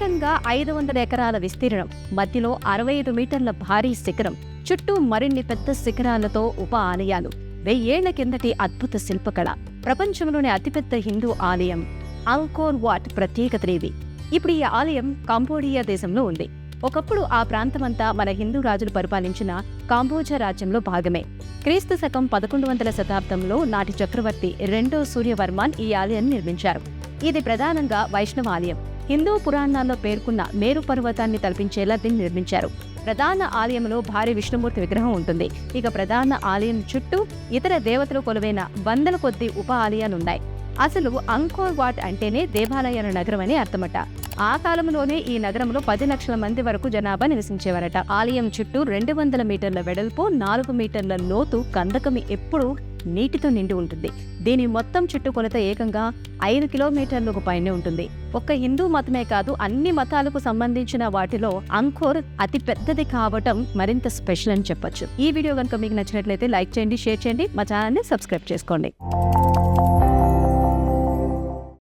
ఏకంగా 500 ఎకరాల విస్తీర్ణం, మధ్యలో 65 మీటర్ల భారీ శిఖరం, చుట్టూ మరిన్ని పెద్ద శిఖరాలతో ఉప ఆలయాలు, 1000 ఏళ్ల కిందటి అద్భుత శిల్పకళ, ప్రపంచంలోని అతిపెద్ద హిందూ ఆలయం అంకోర్ వాట్ ప్రత్యేకతలేవి. ఇప్పుడు ఈ ఆలయం కాంబోడియా దేశంలో ఉంది. ఒకప్పుడు ఆ ప్రాంతమంతా మన హిందూ రాజులు పరిపాలించిన కాంబోజా రాజ్యంలో భాగమే. క్రీస్తు శకం 1100 శతాబ్దంలో నాటి చక్రవర్తి 2వ సూర్యవర్మన్ ఈ ఆలయాన్ని నిర్మించారు. ఇది ప్రధానంగా వైష్ణవ ఆలయం. హిందూ పురాణాల్లో పేర్కొన్న మేరు పర్వతాన్ని తలపించేలా దీన్ని నిర్మించారు. ప్రధాన ఆలయంలో భారీ విష్ణుమూర్తి విగ్రహం ఉంటుంది. ఇక ప్రధాన ఆలయం చుట్టూ ఇతర దేవతలు కొలువైన వందల కొద్ది ఉప ఆలయాలున్నాయి. అసలు అంకోర్ వాట్ అంటేనే దేవాలయాల నగరం అని అర్థమట. ఆ కాలంలోనే ఈ నగరంలో 10 లక్షల మంది వరకు జనాభా నివసించేవారట. ఆలయం చుట్టూ 200 మీటర్ల వెడల్పు, 4 మీటర్ల లోతు కందకం ఎప్పుడూ నీటితో నిండి ఉంటుంది. దీని మొత్తం చుట్టుకొలత ఏకంగా 5 కిలోమీటర్లకు పైనే ఉంటుంది. ఒక్క హిందూ మతమే కాదు, అన్ని మతాలకు సంబంధించిన వాటిలో అంకోర్ అతి పెద్దది కావటం మరింత స్పెషల్ అని చెప్పొచ్చు. ఈ వీడియో కనుక మీకు నచ్చినట్లయితే లైక్ చేయండి, షేర్ చేయండి, మా ఛానల్ని సబ్స్క్రైబ్ చేసుకోండి.